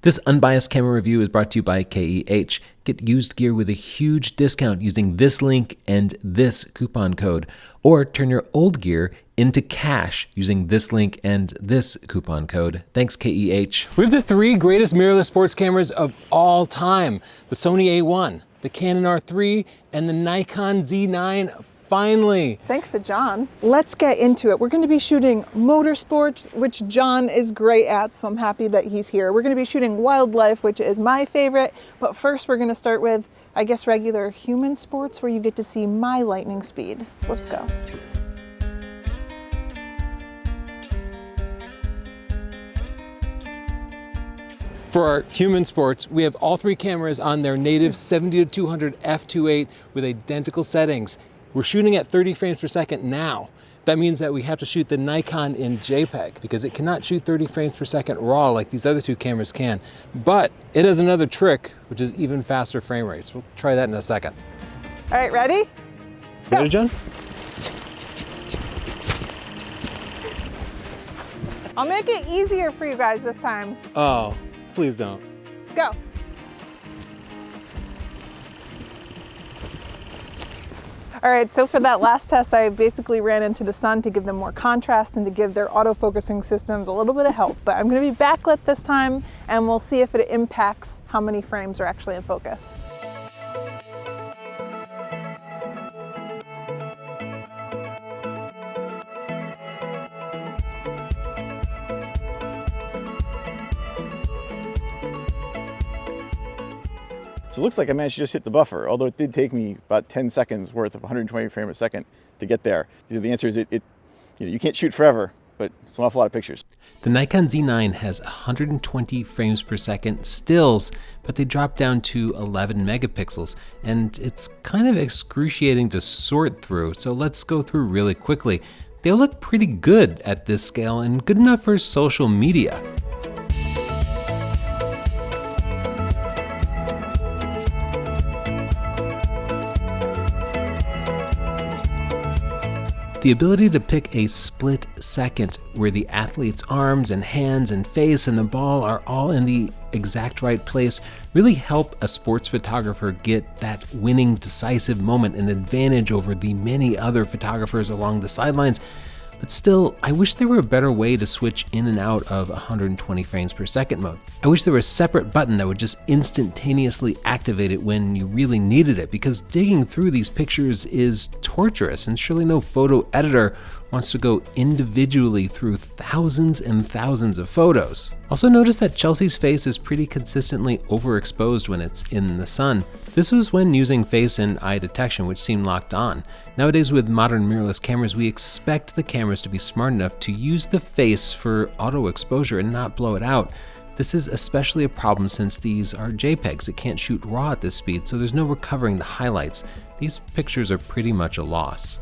This unbiased camera review is brought to you by KEH. Get used gear with a huge discount using this link and this coupon code, or turn your old gear into cash using this link and this coupon code. Thanks, KEH. We have the three greatest mirrorless sports cameras of all time: the Sony A1, the Canon R3, and the Nikon Z9. Finally. Thanks to John. Let's get into it. We're going to be shooting motorsports, which John is great at, so I'm happy that he's here. We're going to be shooting wildlife, which is my favorite, but first we're going to start with, I guess, regular human sports, where you get to see my lightning speed. Let's go. For our human sports, we have all three cameras on their native 70-200 f2.8 with identical settings. We're shooting at 30 frames per second now. That means that we have to shoot the Nikon in JPEG because it cannot shoot 30 frames per second RAW like these other two cameras can. But it has another trick, which is even faster frame rates. We'll try that in a second. All right, ready? Ready, John? I'll make it easier for you guys this time. Oh, please don't. Go. All right, so for that last test, I basically ran into the sun to give them more contrast and to give their auto-focusing systems a little bit of help. But I'm going to be backlit this time, and we'll see if it impacts how many frames are actually in focus. So it looks like I managed to just hit the buffer, although it did take me about 10 seconds worth of 120 frames a second to get there. The answer is you can't shoot forever, but it's an awful lot of pictures. The Nikon Z9 has 120 frames per second stills, but they drop down to 11 megapixels, and it's kind of excruciating to sort through, so let's go through really quickly. They look pretty good at this scale and good enough for social media. The ability to pick a split second where the athlete's arms and hands and face and the ball are all in the exact right place really help a sports photographer get that winning decisive moment, an advantage over the many other photographers along the sidelines. But still, I wish there were a better way to switch in and out of 120 frames per second mode. I wish there were a separate button that would just instantaneously activate it when you really needed it, because digging through these pictures is torturous, and surely no photo editor wants to go individually through thousands and thousands of photos. Also notice that Chelsea's face is pretty consistently overexposed when it's in the sun. This was when using face and eye detection, which seemed locked on. Nowadays with modern mirrorless cameras, we expect the cameras to be smart enough to use the face for auto exposure and not blow it out. This is especially a problem since these are JPEGs. It can't shoot RAW at this speed, so there's no recovering the highlights. These pictures are pretty much a loss.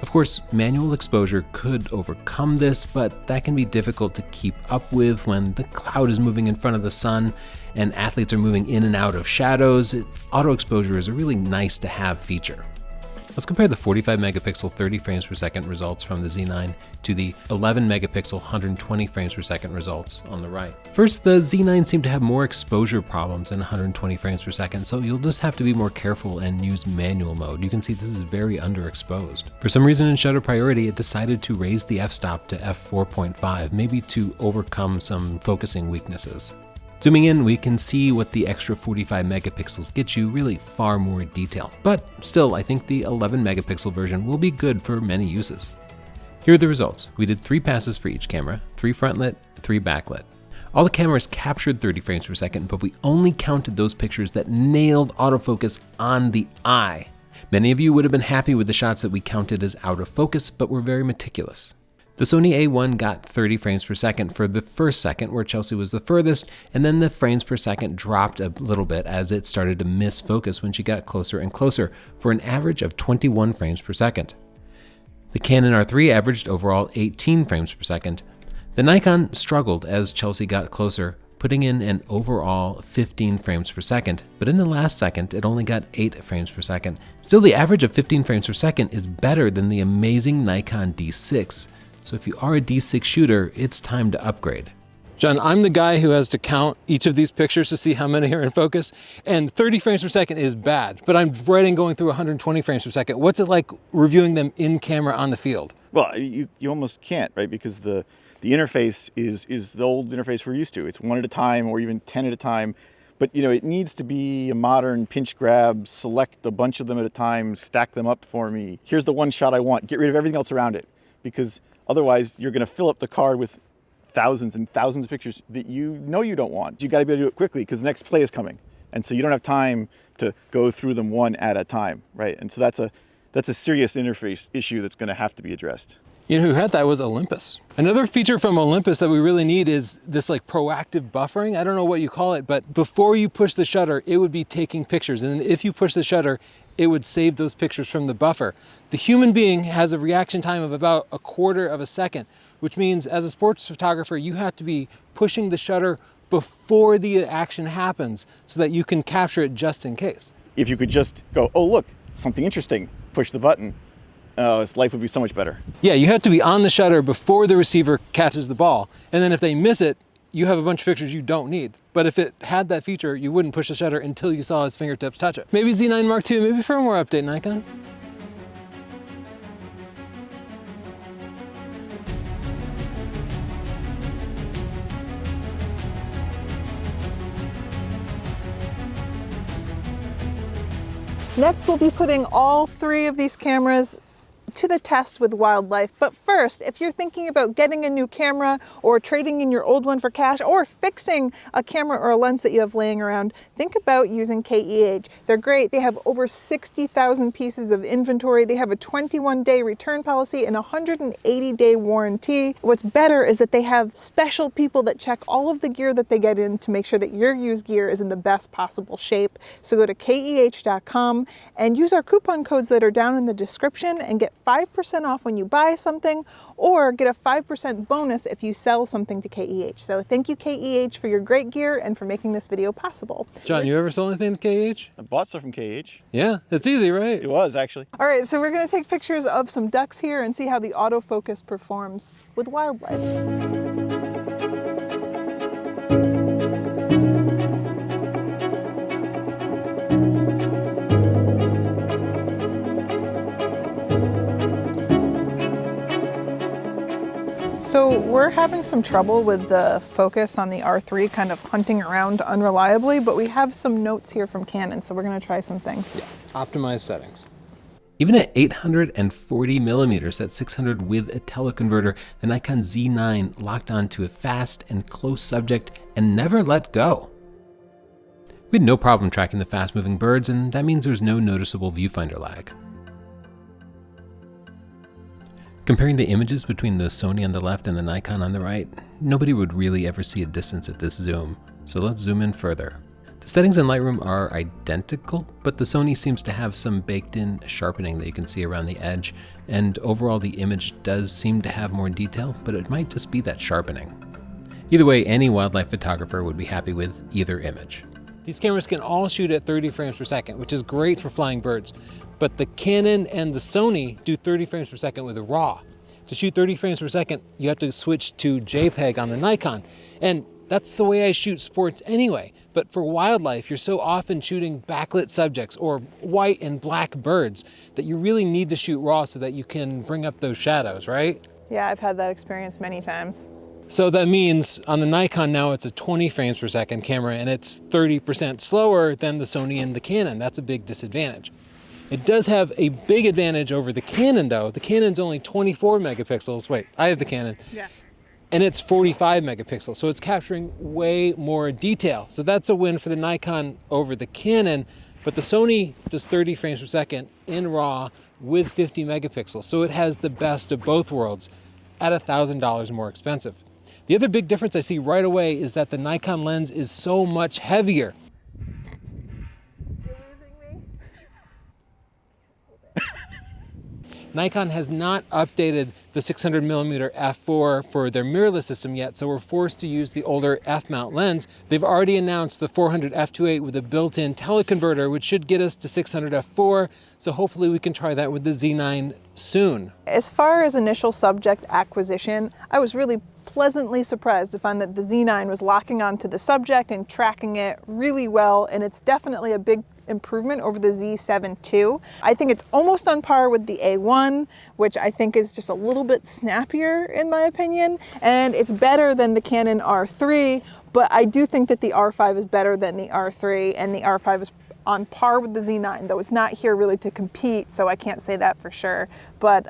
Of course, manual exposure could overcome this, but that can be difficult to keep up with when the cloud is moving in front of the sun and athletes are moving in and out of shadows. Auto exposure is a really nice to have feature. Let's compare the 45 megapixel 30 frames per second results from the Z9 to the 11 megapixel 120 frames per second results on the right. First, the Z9 seemed to have more exposure problems than 120 frames per second, so you'll just have to be more careful and use manual mode. You can see this is very underexposed. For some reason in shutter priority, it decided to raise the f-stop to f4.5, maybe to overcome some focusing weaknesses. Zooming in, we can see what the extra 45 megapixels get you, really far more detail. But still, I think the 11 megapixel version will be good for many uses. Here are the results. We did 3 passes for each camera, 3 frontlit, 3 backlit. All the cameras captured 30 frames per second, but we only counted those pictures that nailed autofocus on the eye. Many of you would have been happy with the shots that we counted as out of focus, but were very meticulous. The Sony A1 got 30 frames per second for the first second, where Chelsea was the furthest, and then the frames per second dropped a little bit as it started to miss focus when she got closer and closer, for an average of 21 frames per second. The Canon R3 averaged overall 18 frames per second. The Nikon struggled as Chelsea got closer, putting in an overall 15 frames per second, but in the last second, it only got 8 frames per second. Still, the average of 15 frames per second is better than the amazing Nikon D6. So if you are a D6 shooter, it's time to upgrade. John, I'm the guy who has to count each of these pictures to see how many are in focus, and 30 frames per second is bad, but I'm dreading going through 120 frames per second. What's it like reviewing them in camera on the field? Well, you almost can't, right? Because the interface is the old interface we're used to. It's one at a time or even 10 at a time. But you know, it needs to be a modern pinch grab, select a bunch of them at a time, stack them up for me. Here's the one shot I want, get rid of everything else around it. Because otherwise you're gonna fill up the card with thousands and thousands of pictures that you know you don't want. You gotta be able to do it quickly because the next play is coming. And so you don't have time to go through them one at a time, right? And so that's a serious interface issue that's gonna have to be addressed. You know who had that was Olympus. Another feature from Olympus that we really need is this like proactive buffering. I don't know what you call it, but before you push the shutter, it would be taking pictures. And if you push the shutter, it would save those pictures from the buffer. The human being has a reaction time of about 1/4 of a second, which means as a sports photographer, you have to be pushing the shutter before the action happens so that you can capture it just in case. If you could just go, oh look, something interesting, push the button, his life would be so much better. Yeah, you have to be on the shutter before the receiver catches the ball. And then if they miss it, you have a bunch of pictures you don't need. But if it had that feature, you wouldn't push the shutter until you saw his fingertips touch it. Maybe Z9 Mark II, maybe firmware update, Nikon. Next, we'll be putting all 3 of these cameras to the test with wildlife. But first, if you're thinking about getting a new camera or trading in your old one for cash or fixing a camera or a lens that you have laying around, think about using KEH. They're great. They have over 60,000 pieces of inventory. They have a 21-day return policy and a 180-day warranty. What's better is that they have special people that check all of the gear that they get in to make sure that your used gear is in the best possible shape. So go to KEH.com and use our coupon codes that are down in the description and get 5% off when you buy something, or get a 5% bonus if you sell something to KEH. So thank you, KEH, for your great gear and for making this video possible. John, you ever sold anything to KEH? I bought stuff from KH. Yeah, it's easy, right? It was actually. All right, so we're going to take pictures of some ducks here and see how the autofocus performs with wildlife. So we're having some trouble with the focus on the R3 kind of hunting around unreliably, but we have some notes here from Canon, so we're going to try some things. Yeah, optimized settings. Even at 840 millimeters at 600 with a teleconverter, the Nikon Z9 locked onto a fast and close subject and never let go. We had no problem tracking the fast-moving birds, and that means there's no noticeable viewfinder lag. Comparing the images between the Sony on the left and the Nikon on the right, nobody would really ever see a distance at this zoom, so let's zoom in further. The settings in Lightroom are identical, but the Sony seems to have some baked-in sharpening that you can see around the edge, and overall the image does seem to have more detail, but it might just be that sharpening. Either way, any wildlife photographer would be happy with either image. These cameras can all shoot at 30 frames per second, which is great for flying birds. But the Canon and the Sony do 30 frames per second with RAW. To shoot 30 frames per second, you have to switch to JPEG on the Nikon. And that's the way I shoot sports anyway. But for wildlife, you're so often shooting backlit subjects or white and black birds that you really need to shoot RAW so that you can bring up those shadows, right? Yeah, I've had that experience many times. So that means on the Nikon now it's a 20 frames per second camera and it's 30% slower than the Sony and the Canon. That's a big disadvantage. It does have a big advantage over the Canon though. The Canon's only 24 megapixels. Wait, I have the Canon. Yeah. And it's 45 megapixels. So it's capturing way more detail. So that's a win for the Nikon over the Canon, but the Sony does 30 frames per second in RAW with 50 megapixels. So it has the best of both worlds at $1,000 more expensive. The other big difference I see right away is that the Nikon lens is so much heavier. Nikon has not updated the 600mm f4 for their mirrorless system yet, so we're forced to use the older f-mount lens. They've already announced the 400 f2.8 with a built-in teleconverter, which should get us to 600 f4, so hopefully we can try that with the Z9 soon. As far as initial subject acquisition, I was really pleasantly surprised to find that the Z9 was locking onto the subject and tracking it really well, and it's definitely a big improvement over the Z7 II. I think it's almost on par with the A1, which I think is just a little bit snappier in my opinion, and it's better than the Canon R3, but I do think that the R5 is better than the R3, and the R5 is on par with the Z9, though it's not here really to compete, so I can't say that for sure. But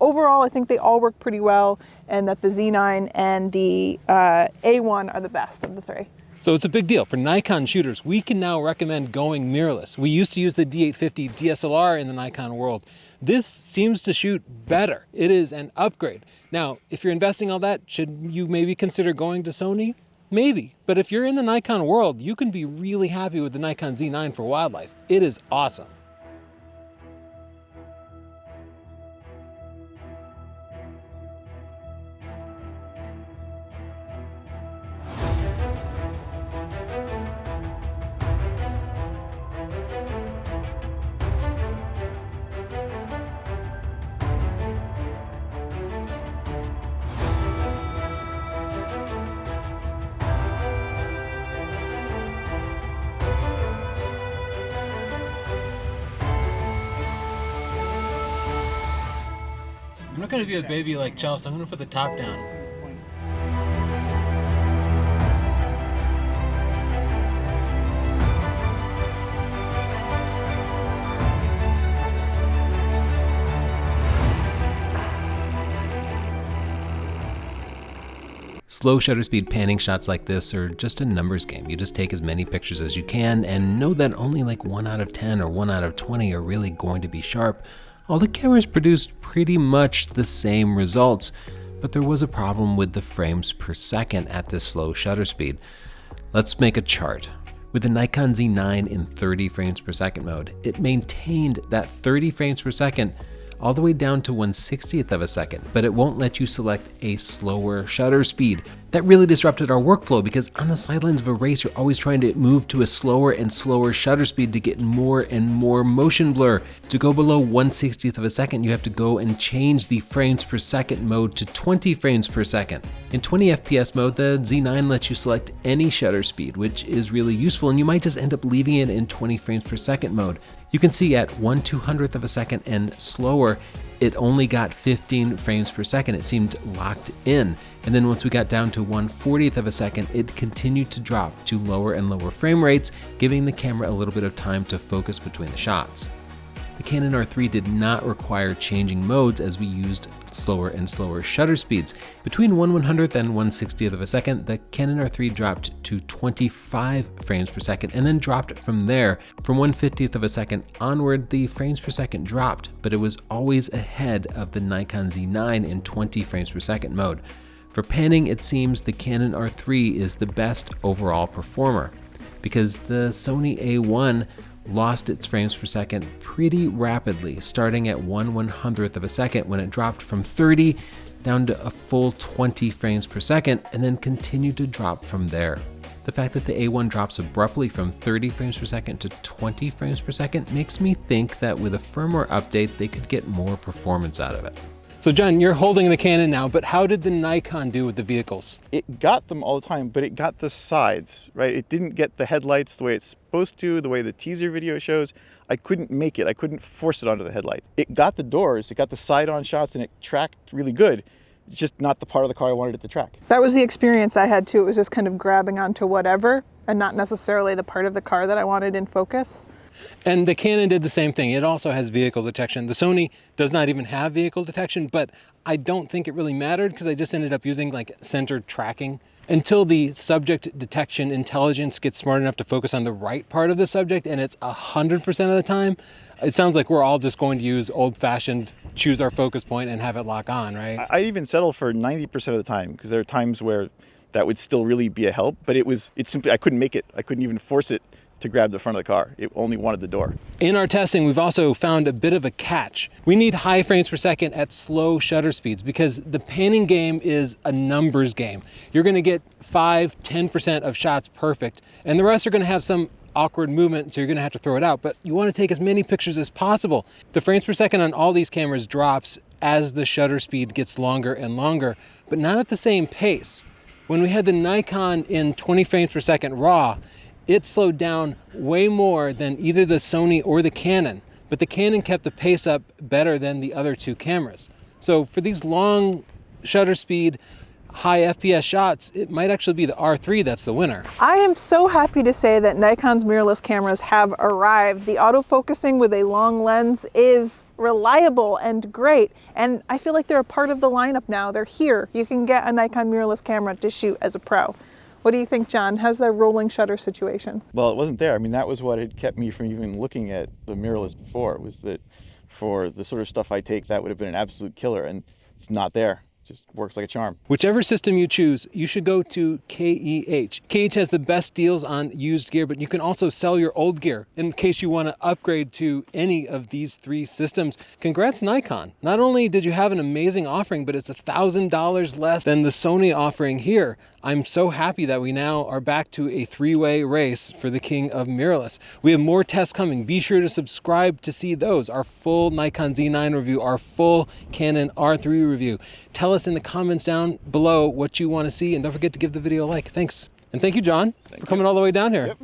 overall, I think they all work pretty well, and that the Z9 and the A1 are the best of the three. So it's a big deal. For Nikon shooters, we can now recommend going mirrorless. We used to use the D850 DSLR in the Nikon world. This seems to shoot better. It is an upgrade. Now, if you're investing all that, should you maybe consider going to Sony? Maybe. But if you're in the Nikon world, you can be really happy with the Nikon Z9 for wildlife. It is awesome. I'm not gonna be a baby like Chelsea. I'm gonna put the top down. Slow shutter speed panning shots like this are just a numbers game. You just take as many pictures as you can and know that only like 1 out of 10 or 1 out of 20 are really going to be sharp. All the cameras produced pretty much the same results, but there was a problem with the frames per second at this slow shutter speed. Let's make a chart. With the Nikon Z9 in 30 frames per second mode, it maintained that 30 frames per second all the way down to 1/60th of a second, but it won't let you select a slower shutter speed. That really disrupted our workflow because on the sidelines of a race, you're always trying to move to a slower and slower shutter speed to get more and more motion blur. To go below 1/60th of a second, you have to go and change the frames per second mode to 20 frames per second. In 20 FPS mode, the Z9 lets you select any shutter speed, which is really useful, and you might just end up leaving it in 20 frames per second mode. You can see at 1/200th of a second and slower, it only got 15 frames per second. It seemed locked in. And then once we got down to 1/40th of a second, it continued to drop to lower and lower frame rates, giving the camera a little bit of time to focus between the shots. The Canon R3 did not require changing modes as we used slower and slower shutter speeds. Between 1/100th and 1/60th of a second, the Canon R3 dropped to 25 frames per second and then dropped from there. From 1/50th of a second onward, the frames per second dropped, but it was always ahead of the Nikon Z9 in 20 frames per second mode. For panning, it seems the Canon R3 is the best overall performer because the Sony A1 lost its frames per second pretty rapidly, starting at 1/100th of a second when it dropped from 30 down to a full 20 frames per second and then continued to drop from there. The fact that the A1 drops abruptly from 30 frames per second to 20 frames per second makes me think that with a firmware update, they could get more performance out of it. So John, you're holding the Canon now, but how did the Nikon do with the vehicles? It got them all the time, but it got the sides, right? It didn't get the headlights the way it's supposed to, the way the teaser video shows. I couldn't make it. I couldn't force it onto the headlight. It got the doors, it got the side-on shots, and it tracked really good. It's just not the part of the car I wanted it to track. That was the experience I had too. It was just kind of grabbing onto whatever and not necessarily the part of the car that I wanted in focus. And the Canon did the same thing. It also has vehicle detection. The Sony does not even have vehicle detection, but I don't think it really mattered because I just ended up using like centered tracking. Until the subject detection intelligence gets smart enough to focus on the right part of the subject, and it's 100% of the time, it sounds like we're all just going to use old-fashioned, choose our focus point and have it lock on, right? I even settle for 90% of the time because there are times where that would still really be a help, but it's simply, I couldn't make it. I couldn't even force it to grab the front of the car. It only wanted the door. In our testing, we've also found a bit of a catch. We need high frames per second at slow shutter speeds because the panning game is a numbers game. You're gonna get 5–10% of shots perfect, and the rest are gonna have some awkward movement, so you're gonna have to throw it out, but you wanna take as many pictures as possible. The frames per second on all these cameras drops as the shutter speed gets longer and longer, but not at the same pace. When we had the Nikon in 20 frames per second RAW, it slowed down way more than either the Sony or the Canon, but the Canon kept the pace up better than the other two cameras. So for these long shutter speed, high FPS shots, it might actually be the R3 that's the winner. I am so happy to say that Nikon's mirrorless cameras have arrived. The autofocusing with a long lens is reliable and great, and I feel like they're a part of the lineup now. They're here. You can get a Nikon mirrorless camera to shoot as a pro. What do you think, John? How's that rolling shutter situation? Well, it wasn't there. I mean, that was what had kept me from even looking at the mirrorless before, was that for the sort of stuff I take, that would have been an absolute killer, and it's not there. Just works like a charm. Whichever system you choose, you should go to KEH. KEH has the best deals on used gear, but you can also sell your old gear in case you want to upgrade to any of these three systems. Congrats, Nikon. Not only did you have an amazing offering, but it's $1,000 less than the Sony offering here. I'm so happy that we now are back to a three-way race for the king of mirrorless. We have more tests coming. Be sure to subscribe to see those. Our full Nikon Z9 review, our full Canon R3 review. Tell us in the comments down below what you want to see, and don't forget to give the video a like. Thanks. And thank you, John, for coming all the way down here. Yep.